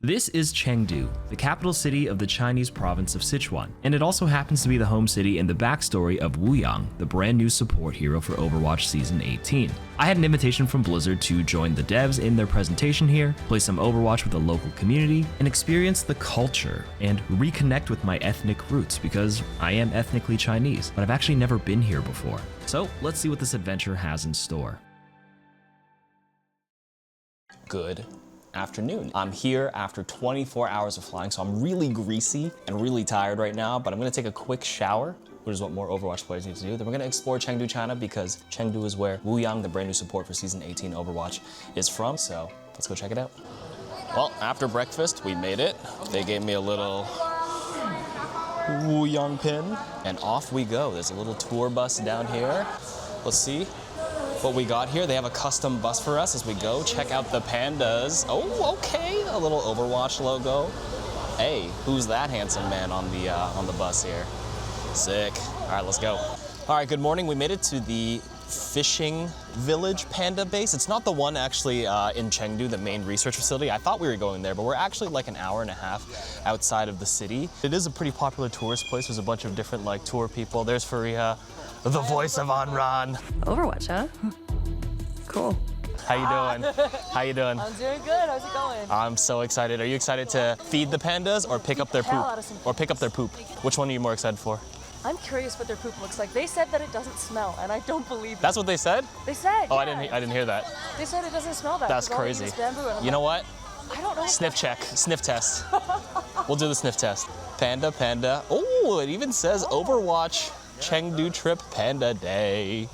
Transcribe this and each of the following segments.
This is Chengdu, the capital city of the Chinese province of Sichuan, and it also happens to be the home city and the backstory of Wuyang, the brand new support hero for Overwatch Season 18. I had an invitation from Blizzard to join the devs in their presentation here, play some Overwatch with the local community, and experience the culture, and reconnect with my ethnic roots because I am ethnically Chinese, but I've actually never been here before. So let's see what this adventure has in store. Good afternoon. I'm here after 24 hours of flying, so I'm really greasy and really tired right now, but I'm gonna take a quick shower, which is what more Overwatch players need to do. Then we're gonna explore Chengdu, China, because Chengdu is where Wuyang, the brand new support for Season 18 Overwatch, is from, so let's go check it out. Well, after breakfast, we made it. They gave me a little Wuyang pin, and off we go. There's a little tour bus down here. Let's see what we got here. They have a custom bus for us as we go. Check out the pandas. Oh, okay, a little Overwatch logo. Hey, who's that handsome man on the bus here? Sick. All right, let's go. All right, good morning. We made it to the fishing village Panda Base. It's not the one actually in Chengdu, the main research facility. I thought we were going there, but we're actually like an hour and a half outside of the city. It is a pretty popular tourist place. There's a bunch of different like tour people. There's Faria, the voice of Anran. Overwatch, huh? Cool. How you doing? How you doing? I'm doing good. How's it going? I'm so excited. Are you excited to feed the pandas or pick up their poop? Or pick up their poop? Which one are you more excited for? I'm curious what their poop looks like. They said that it doesn't smell, and I don't believe it. That's what they said? They said. Oh, yeah. I didn't hear that. They said it doesn't smell bad. That's crazy. You know what? I don't know. Sniff check, sniff test. We'll do the sniff test. Panda, panda. Oh, it even says Overwatch Chengdu trip Panda Day.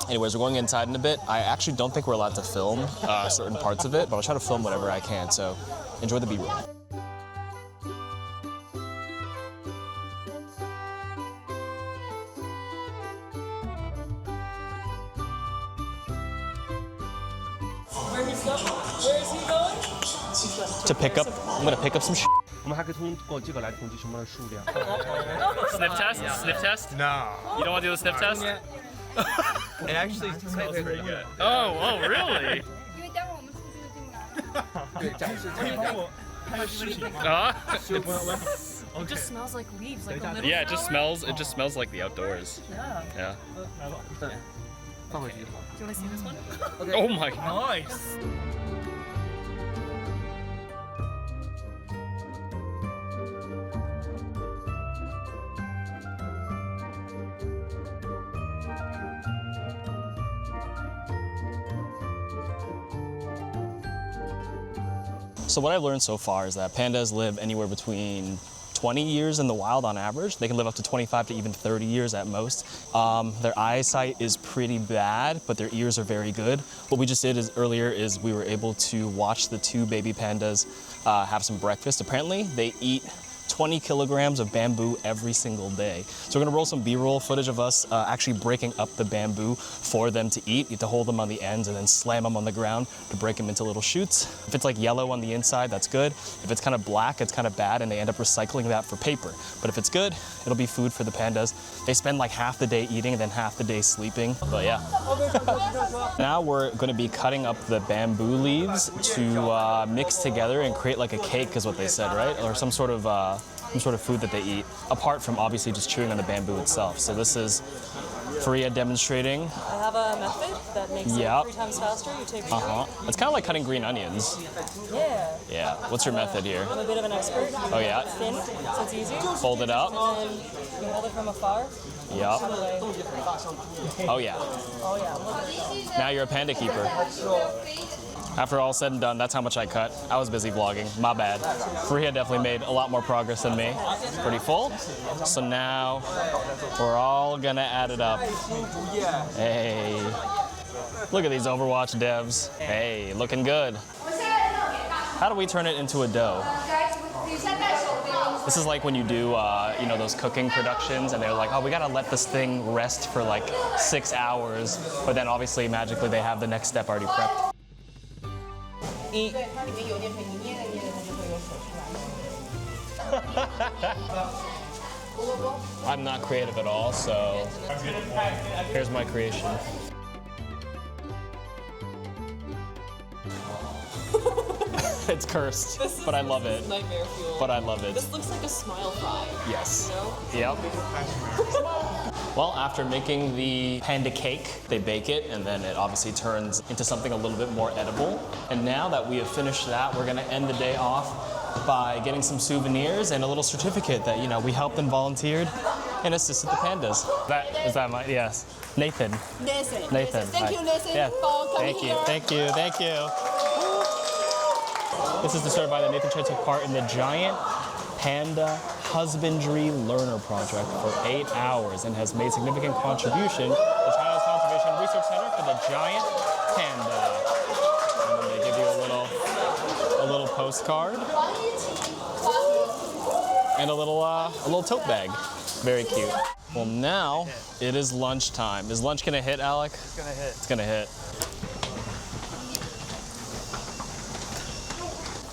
Anyways, we're going inside in a bit. I actually don't think we're allowed to film certain parts of it, but I'll try to film whatever I can, so enjoy the B-roll. Where is he going? To pick up, I'm gonna pick up some shit. 我们还可以通过这个来统计什么的数量。 Sniff test? Sniff test? No. You don't want to do the sniff test? It actually smells pretty good. Oh, really? 因为待会儿我们出去就进不来。对，展示可以帮我拍视频吗？ Uh, It just smells like leaves, like a little yeah, it just flower. smells like the outdoors. Yeah. Yeah. 放回去。 Do you want to see this one? Oh my. Nice. So what I've learned so far is that pandas live anywhere between 20 years in the wild on average. They can live up to 25 to even 30 years at most. Their eyesight is pretty bad, but their ears are very good. What we just did earlier is we were able to watch the two baby pandas have some breakfast. Apparently, they eat 20 kilograms of bamboo every single day. So we're gonna roll some B-roll footage of us actually breaking up the bamboo for them to eat. You have to hold them on the ends and then slam them on the ground to break them into little shoots. If it's like yellow on the inside, that's good. If it's kind of black, it's kind of bad, and they end up recycling that for paper. But if it's good, it'll be food for the pandas. They spend like half the day eating and then half the day sleeping, but yeah. Now we're gonna be cutting up the bamboo leaves to mix together and create like a cake is what they said, right? Or some sort of food that they eat, apart from obviously just chewing on the bamboo itself. So this is Faria demonstrating. I have a method that makes it 3 times faster. You take It's kind of like cutting green onions. Yeah. Yeah. What's your method here? I'm a bit of an expert. Oh yeah. Thin, so it's easy. Fold it up. And you hold it from afar. Yep. Oh yeah. Oh yeah. Now you're a panda keeper. After all said and done, that's how much I cut. I was busy vlogging, my bad. Faria definitely made a lot more progress than me. Pretty full. So now we're all gonna add it up. Hey, look at these Overwatch devs. Hey, looking good. How do we turn it into a dough? This is like when you do, you know, those cooking productions and they're like, oh, we gotta let this thing rest for like 6 hours. But then obviously magically they have the next step already prepped. I'm not creative at all, so here's my creation. It's cursed, but I love it. Nightmare fuel. But I love it. This looks like a smile fry. Yes. You know? Yep. Well, after making the panda cake, they bake it, and then it obviously turns into something a little bit more edible. And now that we have finished that, we're gonna end the day off by getting some souvenirs and a little certificate that, you know, we helped and volunteered and assisted the pandas. Is that my, yes. Nathan. Nathan. Thank you, Nathan, Yeah. for coming Thank you, here. thank you, thank you. This is the certified that Nathan Chen took part in the giant panda husbandry learner project for 8 hours and has made significant contribution to China's Conservation Research Center for the giant panda. And then they give you a little postcard and a little tote bag. Very cute. Well, now it is lunchtime. Is lunch gonna hit, Alec? It's gonna hit. It's gonna hit.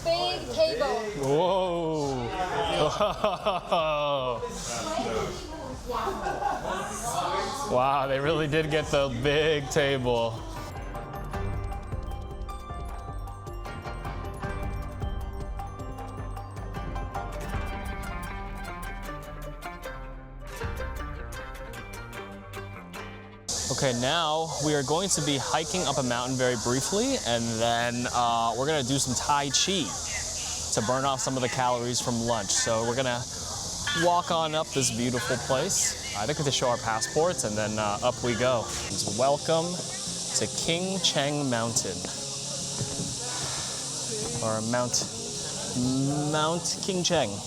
Big table. Whoa. Wow, they really did get the big table. Okay, now we are going to be hiking up a mountain very briefly, and then we're gonna do some Tai Chi to burn off some of the calories from lunch. So we're gonna walk on up this beautiful place. I think we have to show our passports, and then up we go. Welcome to Qingcheng Mountain, or Mount Qingcheng.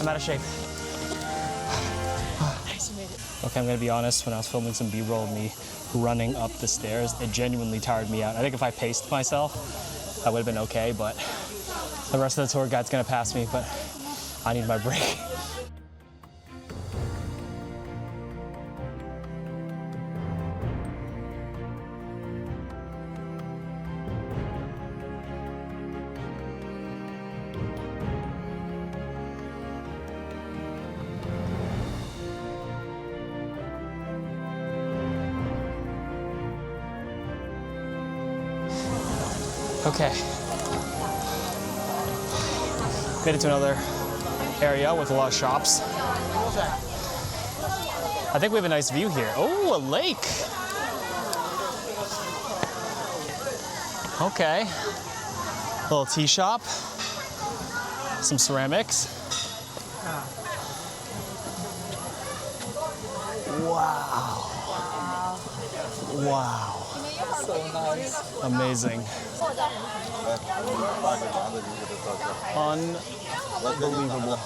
I'm out of shape. Okay, I'm gonna be honest, when I was filming some B-roll of me running up the stairs, it genuinely tired me out. I think if I paced myself, I would have been okay, but the rest of the tour guide's gonna pass me, but I need my break. Okay. Made it to another area with a lot of shops. I think we have a nice view here. Oh, a lake. Okay. Little tea shop. Some ceramics. Wow. Wow. So nice. Amazing. Unbelievable.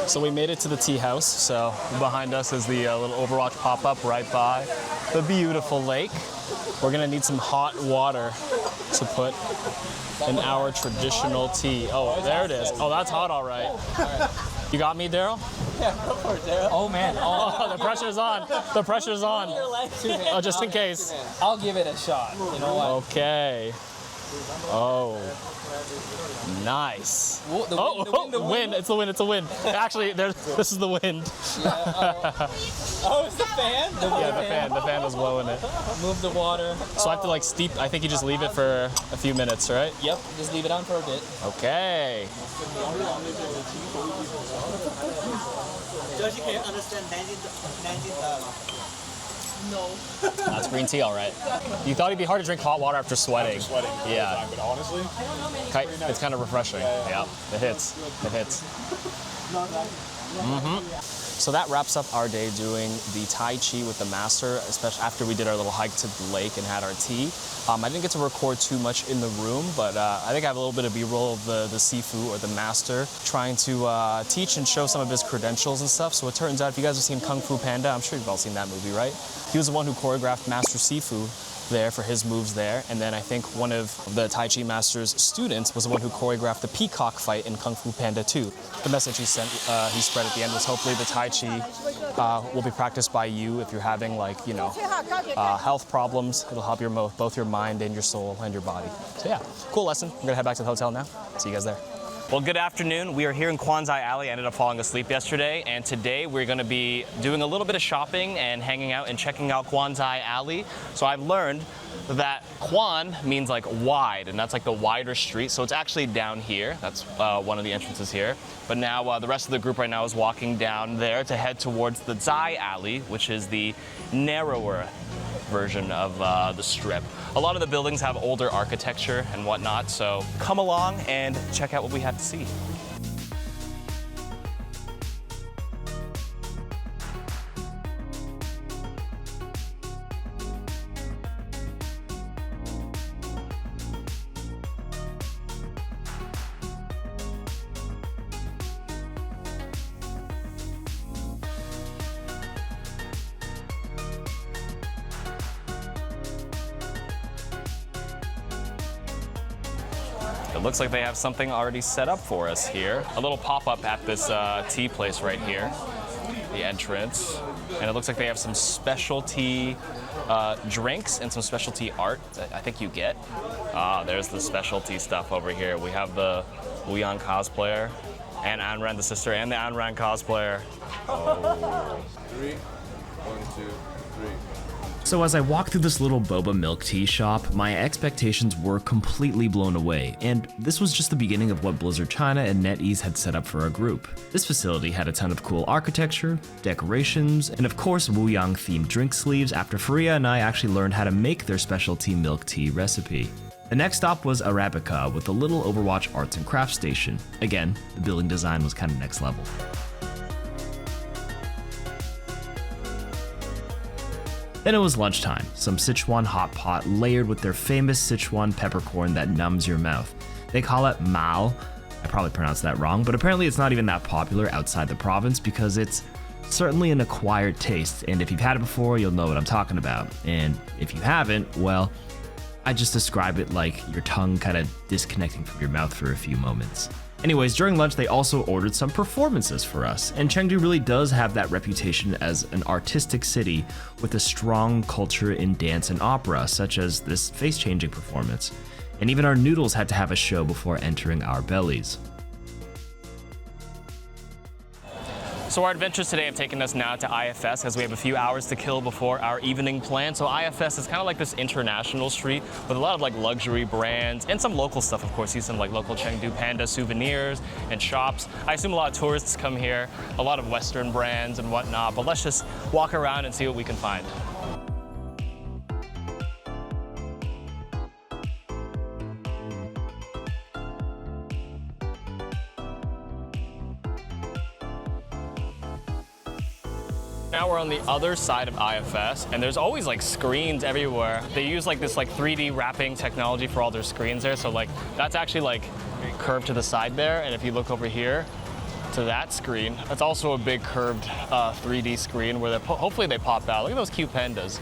So we made it to the tea house. So behind us is the little Overwatch pop-up right by the beautiful lake. We're gonna need some hot water to put in our traditional tea. Oh, there it is. Oh, that's hot, all right. You got me, Daryl? Yeah, go for it, Daryl. Oh man. Oh, the pressure's on. The pressure's on. Oh, just in case. I'll give it a shot. You know what? Okay. Oh. Nice. Whoa, the wind. It's the wind, it's the wind. Actually, this is the wind. Oh, it's the fan? The fan was blowing it. Move the water. So I have to like steep, I think you just leave it for a few minutes, right? Yep, just leave it on for a bit. Okay. Georgie, can you understand Nanjing? No. That's green tea, all right. You thought it'd be hard to drink hot water after sweating. Yeah. But honestly, It's kind of refreshing. Yeah. It hits. It hits. So that wraps up our day doing the Tai Chi with the master, especially after we did our little hike to the lake and had our tea. I didn't get to record too much in the room, but I think I have a little bit of B-roll of the Sifu, or the master, trying to teach and show some of his credentials and stuff. So it turns out, if you guys have seen Kung Fu Panda, I'm sure you've all seen that movie, right? He was the one who choreographed Master Sifu there for his moves there. And then I think one of the Tai Chi master's students was the one who choreographed the peacock fight in Kung Fu Panda 2. The message he spread at the end was hopefully the Tai Chi will be practiced by you if you're having health problems. It'll help both your mind and your soul and your body. So yeah, cool lesson. I'm gonna head back to the hotel now. See you guys there. Well, good afternoon. We are here in Kuanzhai Alley. I ended up falling asleep yesterday, and today we're going to be doing a little bit of shopping and hanging out and checking out Kuanzhai Alley. So I've learned that Kuan means like wide, and that's like the wider street. So it's actually down here. That's one of the entrances here. But now the rest of the group right now is walking down there to head towards the Zai Alley, which is the narrower version of the strip. A lot of the buildings have older architecture and whatnot, so come along and check out what we have to see. It looks like they have something already set up for us here. A little pop-up at this tea place right here, the entrance. And it looks like they have some specialty drinks and some specialty art that I think you get. There's the specialty stuff over here. We have the Wuyang cosplayer, and Anran the sister, and the Anran cosplayer. Oh. 3, 1, 2, 3. So as I walked through this little boba milk tea shop, my expectations were completely blown away, and this was just the beginning of what Blizzard China and NetEase had set up for our group. This facility had a ton of cool architecture, decorations, and of course Wuyang themed drink sleeves after Faria and I actually learned how to make their specialty milk tea recipe. The next stop was Arabica with a little Overwatch arts and crafts station. Again, the building design was kind of next level. Then it was lunchtime, some Sichuan hot pot layered with their famous Sichuan peppercorn that numbs your mouth. They call it mao. I probably pronounced that wrong, but apparently it's not even that popular outside the province because it's certainly an acquired taste, and if you've had it before, you'll know what I'm talking about. And if you haven't, well, I just describe it like your tongue kind of disconnecting from your mouth for a few moments. Anyways, during lunch, they also ordered some performances for us, and Chengdu really does have that reputation as an artistic city with a strong culture in dance and opera, such as this face-changing performance. And even our noodles had to have a show before entering our bellies. So our adventures today have taken us now to IFS as we have a few hours to kill before our evening plan. So IFS is kind of like this international street with a lot of like luxury brands and some local stuff, of course. See some like local Chengdu Panda souvenirs and shops. I assume a lot of tourists come here, a lot of Western brands and whatnot, but let's just walk around and see what we can find. Now we're on the other side of IFS, and there's always like screens everywhere. They use like this like 3D wrapping technology for all their screens there. So like that's actually like curved to the side there. And if you look over here to that screen, that's also a big curved 3D screen where hopefully they pop out. Look at those cute pandas.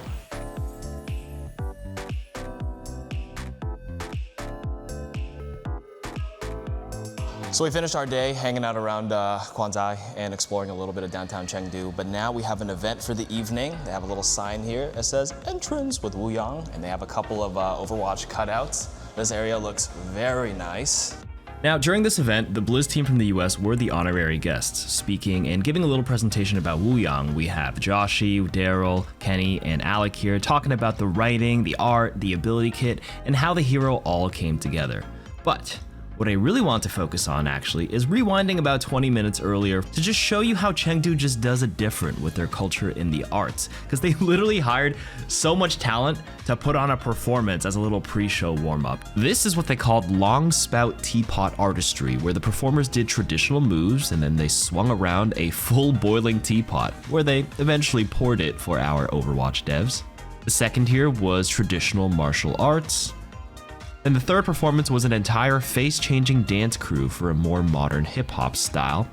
So we finished our day hanging out around Kuanzhai and exploring a little bit of downtown Chengdu, but now we have an event for the evening. They have a little sign here that says entrance with Wuyang, and they have a couple of Overwatch cutouts. This area looks very nice. Now, during this event, the Blizz team from the US were the honorary guests, speaking and giving a little presentation about Wuyang. We have Joshi, Daryl, Kenny, and Alec here talking about the writing, the art, the ability kit, and how the hero all came together. But what I really want to focus on, actually, is rewinding about 20 minutes earlier to just show you how Chengdu just does it different with their culture in the arts, because they literally hired so much talent to put on a performance as a little pre-show warm-up. This is what they called long spout teapot artistry, where the performers did traditional moves and then they swung around a full boiling teapot, where they eventually poured it for our Overwatch devs. The second here was traditional martial arts. And the third performance was an entire face-changing dance crew for a more modern hip-hop style.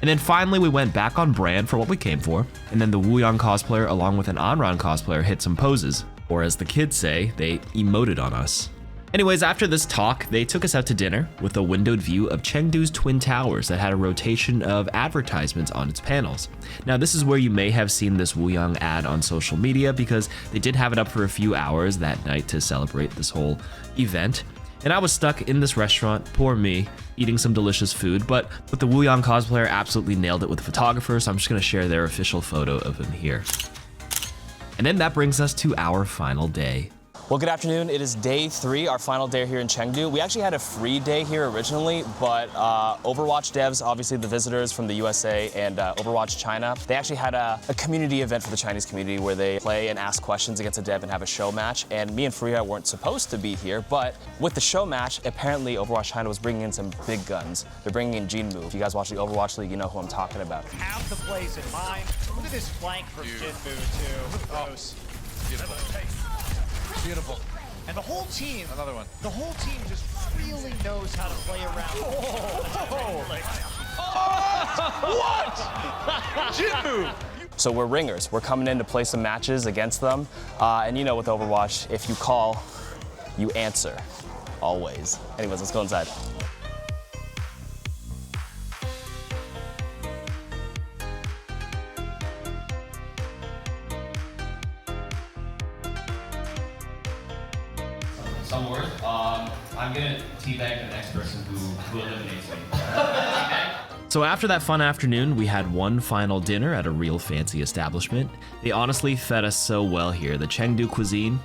And then finally we went back on brand for what we came for, and then the Wuyang cosplayer along with an Anran cosplayer hit some poses. Or as the kids say, they emoted on us. Anyways, after this talk, they took us out to dinner with a windowed view of Chengdu's Twin Towers that had a rotation of advertisements on its panels. Now, this is where you may have seen this Wuyang ad on social media because they did have it up for a few hours that night to celebrate this whole event. And I was stuck in this restaurant, poor me, eating some delicious food, but the Wuyang cosplayer absolutely nailed it with the photographer, so I'm just gonna share their official photo of him here. And then that brings us to our final day. Well, good afternoon. It is day 3, our final day here in Chengdu. We actually had a free day here originally, but Overwatch devs, obviously the visitors from the USA and Overwatch China, they actually had a community event for the Chinese community where they play and ask questions against a dev and have a show match. And me and Freya weren't supposed to be here, but with the show match, apparently Overwatch China was bringing in some big guns. They're bringing in Jinmu. If you guys watch the Overwatch League, you know who I'm talking about. Have the plays in mind. Look at this flank from Jinmu too. Gross. Beautiful. Beautiful. And the whole team, Another one. the whole team just really knows how to play around. What? Jinmu! So we're ringers. We're coming in to play some matches against them. And you know with Overwatch, if you call, you answer. Always. Anyways, let's go inside. Some word. I'm gonna teabag the next person who eliminates me. So after that fun afternoon, we had one final dinner at a real fancy establishment. They honestly fed us so well here. The Chengdu cuisine,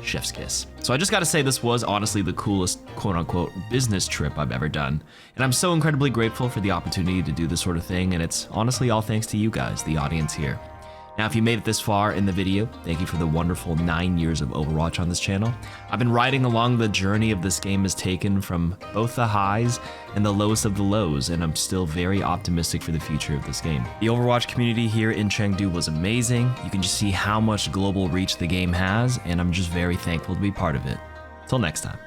chef's kiss. So I just gotta say this was honestly the coolest quote-unquote business trip I've ever done. And I'm so incredibly grateful for the opportunity to do this sort of thing, and it's honestly all thanks to you guys, the audience here. Now, if you made it this far in the video, thank you for the wonderful 9 years of Overwatch on this channel. I've been riding along the journey of this game has taken from both the highs and the lowest of the lows, and I'm still very optimistic for the future of this game. The Overwatch community here in Chengdu was amazing. You can just see how much global reach the game has, and I'm just very thankful to be part of it. Till next time.